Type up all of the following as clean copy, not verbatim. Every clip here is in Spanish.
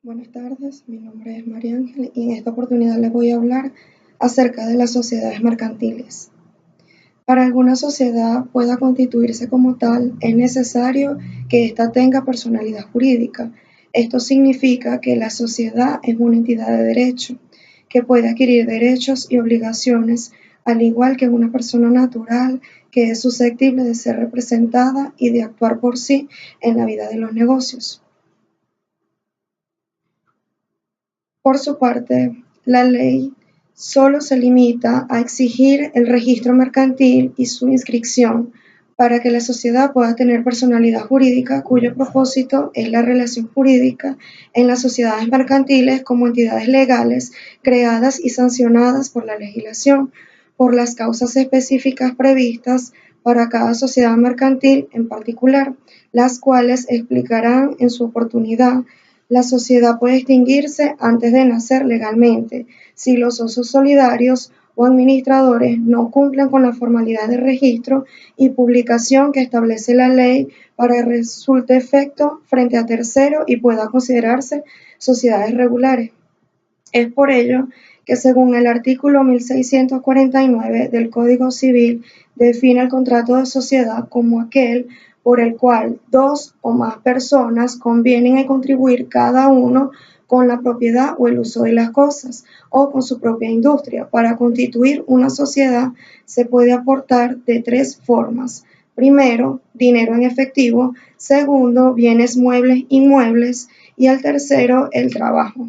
Buenas tardes, mi nombre es María Ángel y en esta oportunidad les voy a hablar acerca de las sociedades mercantiles. Para que alguna sociedad pueda constituirse como tal, es necesario que ésta tenga personalidad jurídica. Esto significa que la sociedad es una entidad de derecho, que puede adquirir derechos y obligaciones, al igual que una persona natural que es susceptible de ser representada y de actuar por sí en la vida de los negocios. Por su parte, la ley solo se limita a exigir el registro mercantil y su inscripción para que la sociedad pueda tener personalidad jurídica, cuyo propósito es la relación jurídica en las sociedades mercantiles como entidades legales creadas y sancionadas por la legislación, por las causas específicas previstas para cada sociedad mercantil en particular, las cuales explicarán en su oportunidad. La sociedad puede extinguirse antes de nacer legalmente si los socios solidarios o administradores no cumplen con la formalidad de registro y publicación que establece la ley para que resulte efecto frente a terceros y pueda considerarse sociedades regulares. Es por ello que según el artículo 1649 del Código Civil define el contrato de sociedad como aquel por el cual dos o más personas convienen en contribuir cada uno con la propiedad o el uso de las cosas o con su propia industria. Para constituir una sociedad se puede aportar de tres formas. Primero, dinero en efectivo. Segundo, bienes muebles, inmuebles. Y el tercero, el trabajo.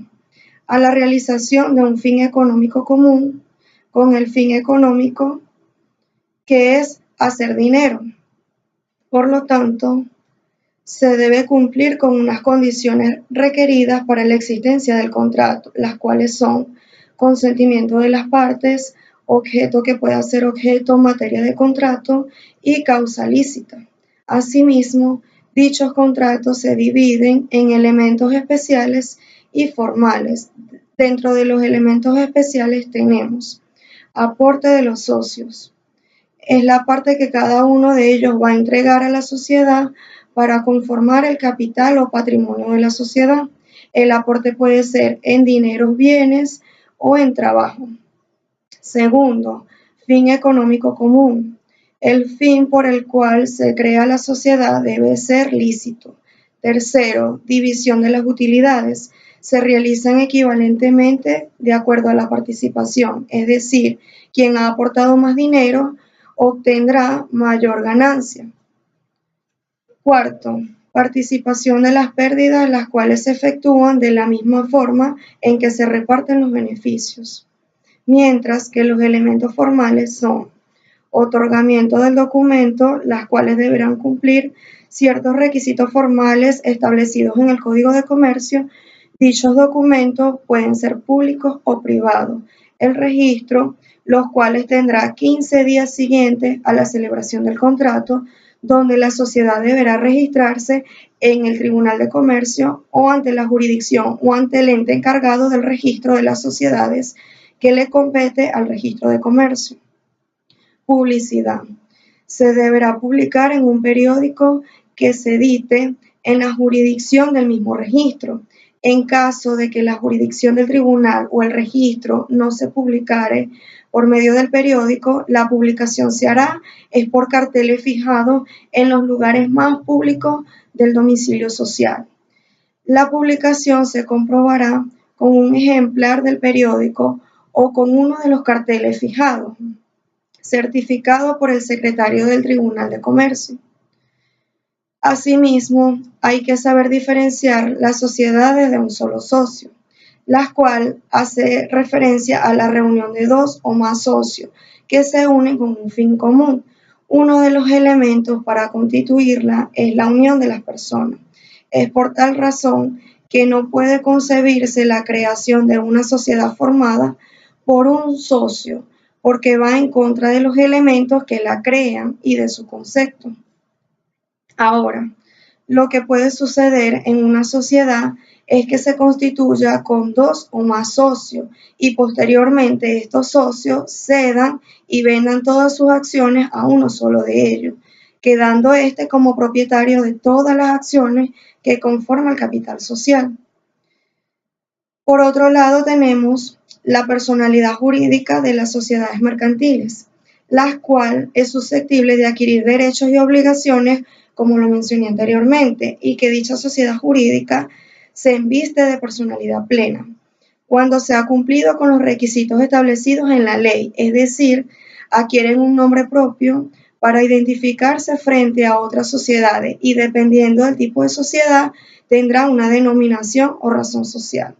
A la realización de un fin económico común, con el fin económico que es hacer dinero. Por lo tanto, se debe cumplir con unas condiciones requeridas para la existencia del contrato, las cuales son consentimiento de las partes, objeto que pueda ser objeto en materia de contrato y causa lícita. Asimismo, dichos contratos se dividen en elementos especiales y formales. Dentro de los elementos especiales tenemos aporte de los socios. Es la parte que cada uno de ellos va a entregar a la sociedad para conformar el capital o patrimonio de la sociedad. El aporte puede ser en dineros, bienes o en trabajo. Segundo, fin económico común. El fin por el cual se crea la sociedad debe ser lícito. Tercero, división de las utilidades. Se realizan equivalentemente de acuerdo a la participación, es decir, quien ha aportado más dinero obtendrá mayor ganancia. Cuarto, participación de las pérdidas, las cuales se efectúan de la misma forma en que se reparten los beneficios. Mientras que los elementos formales son otorgamiento del documento, las cuales deberán cumplir ciertos requisitos formales establecidos en el Código de Comercio. Dichos documentos pueden ser públicos o privados. El registro, los cuales tendrá 15 días siguientes a la celebración del contrato, donde la sociedad deberá registrarse en el Tribunal de Comercio o ante la jurisdicción o ante el ente encargado del registro de las sociedades que le compete al registro de comercio. Publicidad. Se deberá publicar en un periódico que se edite en la jurisdicción del mismo registro. En caso de que la jurisdicción del tribunal o el registro no se publicare por medio del periódico, la publicación se hará por carteles fijados en los lugares más públicos del domicilio social. La publicación se comprobará con un ejemplar del periódico o con uno de los carteles fijados, certificado por el secretario del Tribunal de Comercio. Asimismo, hay que saber diferenciar las sociedades de un solo socio, la cual hace referencia a la reunión de dos o más socios que se unen con un fin común. Uno de los elementos para constituirla es la unión de las personas. Es por tal razón que no puede concebirse la creación de una sociedad formada por un socio, porque va en contra de los elementos que la crean y de su concepto. Ahora, lo que puede suceder en una sociedad es que se constituya con dos o más socios y posteriormente estos socios cedan y vendan todas sus acciones a uno solo de ellos, quedando éste como propietario de todas las acciones que conforman el capital social. Por otro lado, tenemos la personalidad jurídica de las sociedades mercantiles, la cual es susceptible de adquirir derechos y obligaciones, como lo mencioné anteriormente, y que dicha sociedad jurídica se embiste de personalidad plena cuando se ha cumplido con los requisitos establecidos en la ley, es decir, adquieren un nombre propio para identificarse frente a otras sociedades y dependiendo del tipo de sociedad tendrá una denominación o razón social.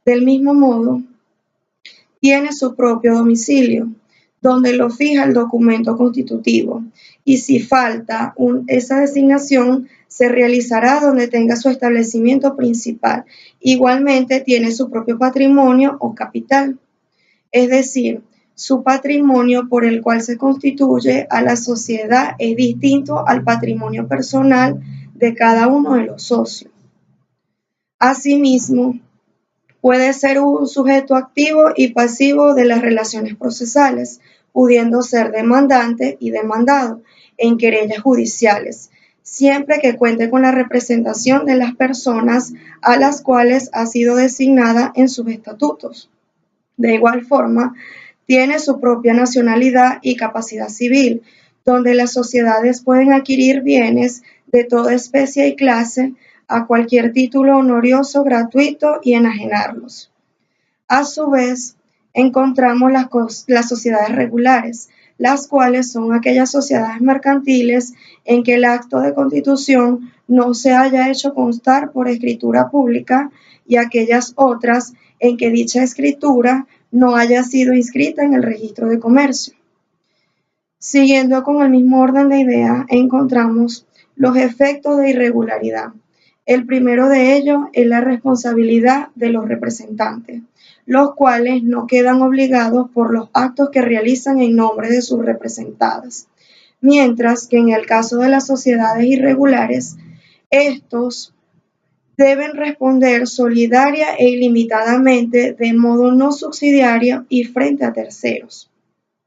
Del mismo modo, tiene su propio domicilio, donde lo fija el documento constitutivo, y si falta esa designación, se realizará donde tenga su establecimiento principal. Igualmente, tiene su propio patrimonio o capital, es decir, su patrimonio por el cual se constituye a la sociedad es distinto al patrimonio personal de cada uno de los socios. Asimismo, puede ser un sujeto activo y pasivo de las relaciones procesales, pudiendo ser demandante y demandado en querellas judiciales, siempre que cuente con la representación de las personas a las cuales ha sido designada en sus estatutos. De igual forma, tiene su propia nacionalidad y capacidad civil, donde las sociedades pueden adquirir bienes de toda especie y clase a cualquier título honorioso gratuito y enajenarlos. A su vez, encontramos las sociedades regulares, las cuales son aquellas sociedades mercantiles en que el acto de constitución no se haya hecho constar por escritura pública y aquellas otras en que dicha escritura no haya sido inscrita en el registro de comercio. Siguiendo con el mismo orden de ideas, encontramos los efectos de irregularidad. El primero de ellos es la responsabilidad de los representantes, los cuales no quedan obligados por los actos que realizan en nombre de sus representadas, mientras que en el caso de las sociedades irregulares, estos deben responder solidaria e ilimitadamente de modo no subsidiario y frente a terceros.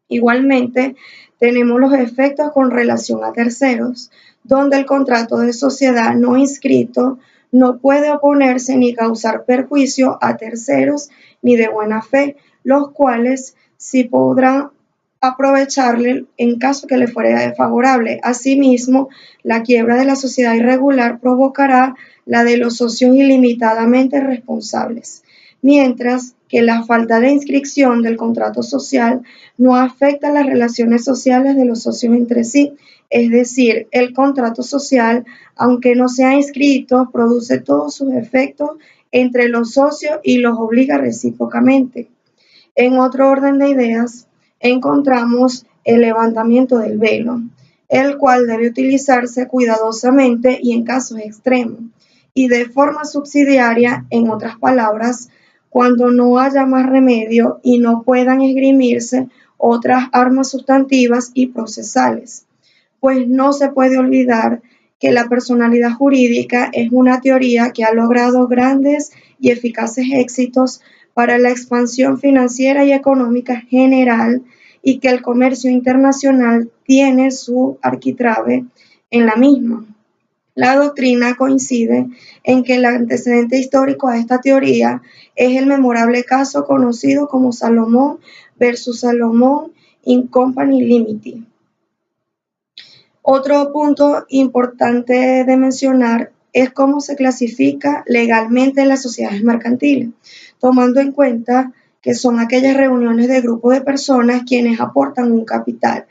Igualmente, tenemos los efectos con relación a terceros, donde el contrato de sociedad no inscrito no puede oponerse ni causar perjuicio a terceros ni de buena fe, los cuales sí podrán aprovecharle en caso que le fuera favorable. Asimismo, la quiebra de la sociedad irregular provocará la de los socios ilimitadamente responsables, mientras que la falta de inscripción del contrato social no afecta las relaciones sociales de los socios entre sí, es decir, el contrato social, aunque no sea inscrito, produce todos sus efectos entre los socios y los obliga recíprocamente. En otro orden de ideas, encontramos el levantamiento del velo, el cual debe utilizarse cuidadosamente y en casos extremos, y de forma subsidiaria, en otras palabras, cuando no haya más remedio y no puedan esgrimirse otras armas sustantivas y procesales, pues no se puede olvidar que la personalidad jurídica es una teoría que ha logrado grandes y eficaces éxitos para la expansión financiera y económica general y que el comercio internacional tiene su arquitrabe en la misma. La doctrina coincide en que el antecedente histórico a esta teoría es el memorable caso conocido como Salomón versus Salomón in Company Limited. Otro punto importante de mencionar es cómo se clasifica legalmente las sociedades mercantiles, tomando en cuenta que son aquellas reuniones de grupos de personas quienes aportan un capital,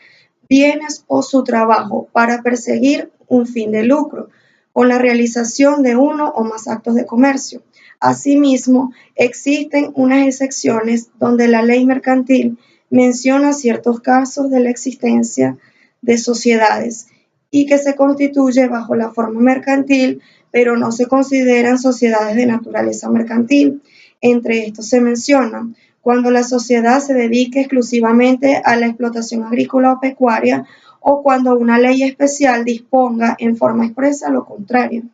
bienes o su trabajo para perseguir un fin de lucro, con la realización de uno o más actos de comercio. Asimismo, existen unas excepciones donde la ley mercantil menciona ciertos casos de la existencia de sociedades y que se constituye bajo la forma mercantil, pero no se consideran sociedades de naturaleza mercantil. Entre estos se mencionan cuando la sociedad se dedique exclusivamente a la explotación agrícola o pecuaria o cuando una ley especial disponga en forma expresa lo contrario.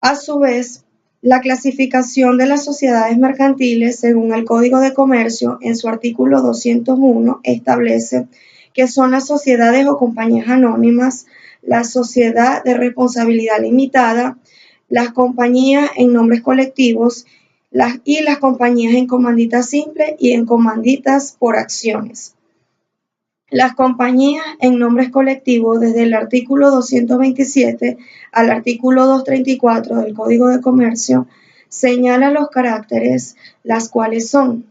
A su vez, la clasificación de las sociedades mercantiles según el Código de Comercio en su artículo 201 establece que son las sociedades o compañías anónimas, la sociedad de responsabilidad limitada, las compañías en nombres colectivos las compañías en comanditas simples y en comanditas por acciones. Las compañías en nombres colectivos, desde el artículo 227 al artículo 234 del Código de Comercio, señalan los caracteres, las cuales son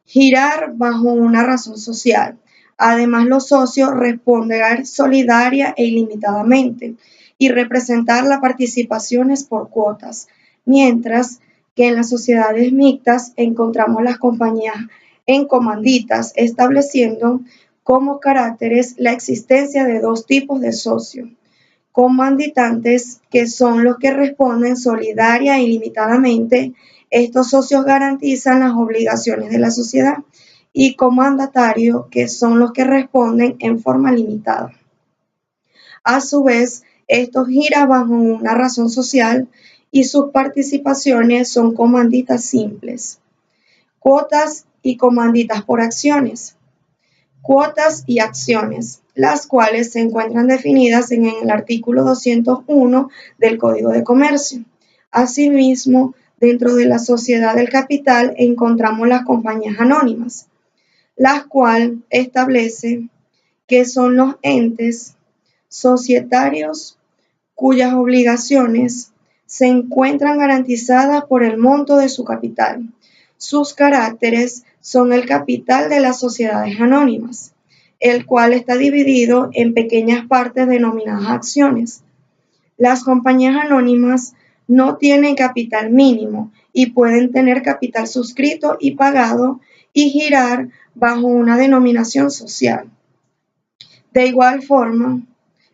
girar bajo una razón social. Además, los socios responder solidaria e ilimitadamente y representar las participaciones por cuotas, mientras que en las sociedades mixtas encontramos las compañías en comanditas, estableciendo como caracteres la existencia de dos tipos de socios: comanditantes, que son los que responden solidaria e ilimitadamente. Estos socios garantizan las obligaciones de la sociedad, y comandatarios, que son los que responden en forma limitada. A su vez, estos giran bajo una razón social y sus participaciones son comanditas simples. Cuotas y comanditas por acciones. Cuotas y acciones, las cuales se encuentran definidas en el artículo 201 del Código de Comercio. Asimismo, dentro de la sociedad del capital encontramos las compañías anónimas, las cuales establece que son los entes societarios cuyas obligaciones se encuentran garantizadas por el monto de su capital. Sus caracteres son el capital de las sociedades anónimas, el cual está dividido en pequeñas partes denominadas acciones. Las compañías anónimas no tienen capital mínimo y pueden tener capital suscrito y pagado y girar bajo una denominación social. De igual forma,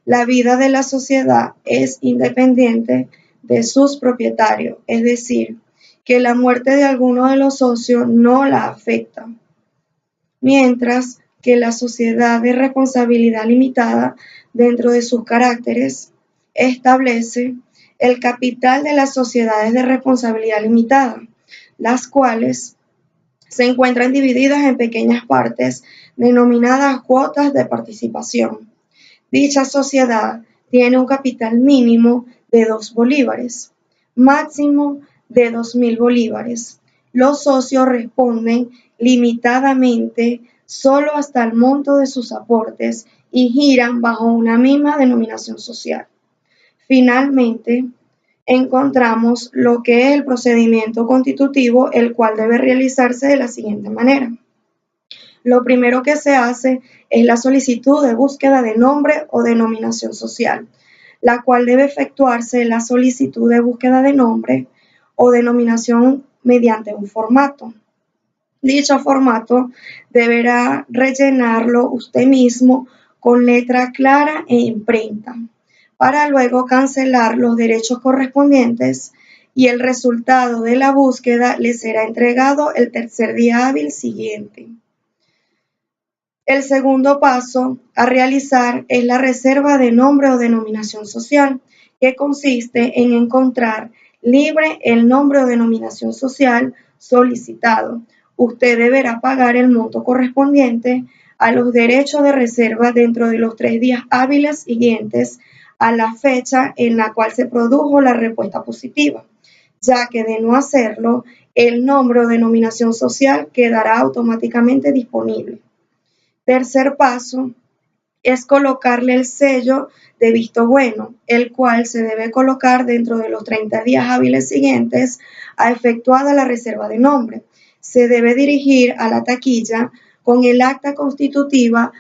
la vida de la sociedad es independiente de sus propietarios, es decir, que la muerte de alguno de los socios no la afecta, mientras que la sociedad de responsabilidad limitada, dentro de sus caracteres, establece el capital de las sociedades de responsabilidad limitada, las cuales se encuentran divididas en pequeñas partes denominadas cuotas de participación. Dicha sociedad tiene un capital mínimo de 2 bolívares, máximo de 2.000 bolívares. Los socios responden limitadamente solo hasta el monto de sus aportes y giran bajo una misma denominación social. Finalmente, encontramos lo que es el procedimiento constitutivo, el cual debe realizarse de la siguiente manera. Lo primero que se hace es la solicitud de búsqueda de nombre o denominación social, la cual debe efectuarse la solicitud de búsqueda de nombre o denominación mediante un formato. Dicho formato deberá rellenarlo usted mismo con letra clara e imprenta, para luego cancelar los derechos correspondientes, y el resultado de la búsqueda le será entregado el tercer día hábil siguiente. El segundo paso a realizar es la reserva de nombre o denominación social, que consiste en encontrar libre el nombre o denominación social solicitado. Usted deberá pagar el monto correspondiente a los derechos de reserva dentro de los 3 días hábiles siguientes a la fecha en la cual se produjo la respuesta positiva, ya que de no hacerlo, el nombre o denominación social quedará automáticamente disponible. Tercer paso es colocarle el sello de visto bueno, el cual se debe colocar dentro de los 30 días hábiles siguientes a efectuada la reserva de nombre. Se debe dirigir a la taquilla con el acta constitutiva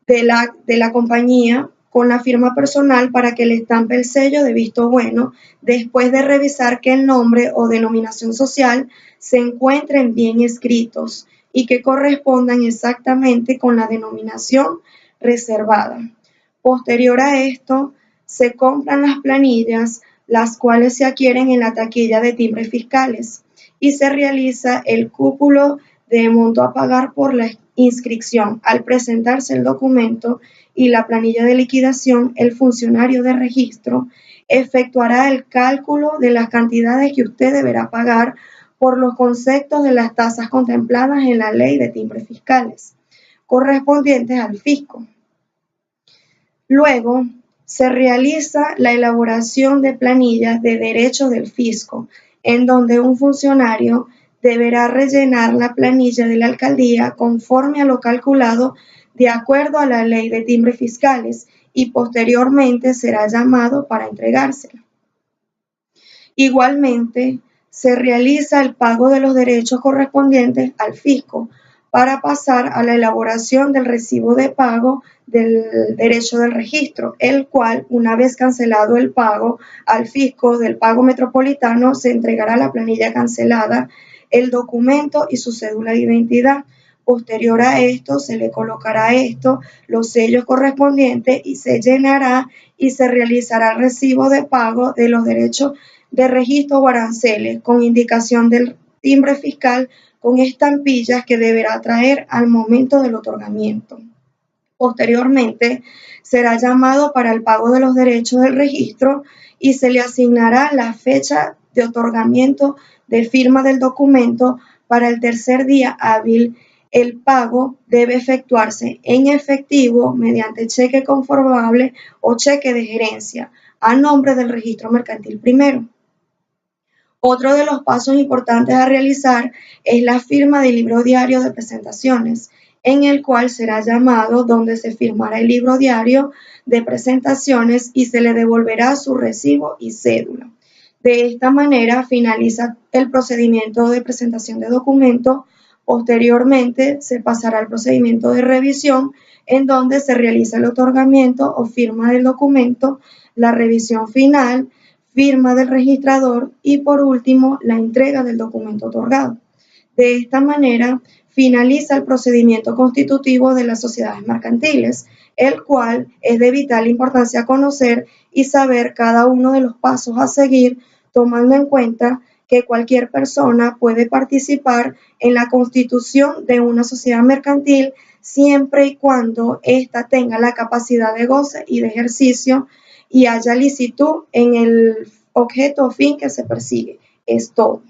de la compañía con la firma personal para que le estampe el sello de visto bueno, después de revisar que el nombre o denominación social se encuentren bien escritos y que correspondan exactamente con la denominación reservada. Posterior a esto, se compran las planillas, las cuales se adquieren en la taquilla de timbres fiscales, y se realiza el cúpulo de monto a pagar por la inscripción. Al presentarse el documento y la planilla de liquidación, el funcionario de registro efectuará el cálculo de las cantidades que usted deberá pagar por los conceptos de las tasas contempladas en la ley de timbres fiscales, correspondientes al fisco. Luego, se realiza la elaboración de planillas de derechos del fisco, en donde un funcionario deberá rellenar la planilla de la alcaldía conforme a lo calculado de acuerdo a la ley de timbres fiscales y posteriormente será llamado para entregársela. Igualmente, se realiza el pago de los derechos correspondientes al fisco para pasar a la elaboración del recibo de pago del derecho del registro, el cual, una vez cancelado el pago al fisco del pago metropolitano, se entregará la planilla cancelada, el documento y su cédula de identidad. Posterior a esto, se le colocará los sellos correspondientes y se llenará y se realizará el recibo de pago de los derechos de registro o aranceles con indicación del timbre fiscal con estampillas que deberá traer al momento del otorgamiento. Posteriormente, será llamado para el pago de los derechos del registro y se le asignará la fecha de otorgamiento de firma del documento para el tercer día hábil. El pago debe efectuarse en efectivo mediante cheque conformable o cheque de gerencia a nombre del registro mercantil primero. Otro de los pasos importantes a realizar es la firma del libro diario de presentaciones, en el cual será llamado donde se firmará el libro diario de presentaciones y se le devolverá su recibo y cédula. De esta manera finaliza el procedimiento de presentación de documento. Posteriormente se pasará al procedimiento de revisión, en donde se realiza el otorgamiento o firma del documento, la revisión final, firma del registrador y por último la entrega del documento otorgado. De esta manera finaliza el procedimiento constitutivo de las sociedades mercantiles, el cual es de vital importancia conocer y saber cada uno de los pasos a seguir, tomando en cuenta que cualquier persona puede participar en la constitución de una sociedad mercantil siempre y cuando ésta tenga la capacidad de goce y de ejercicio y haya licitud en el objeto o fin que se persigue. Es todo.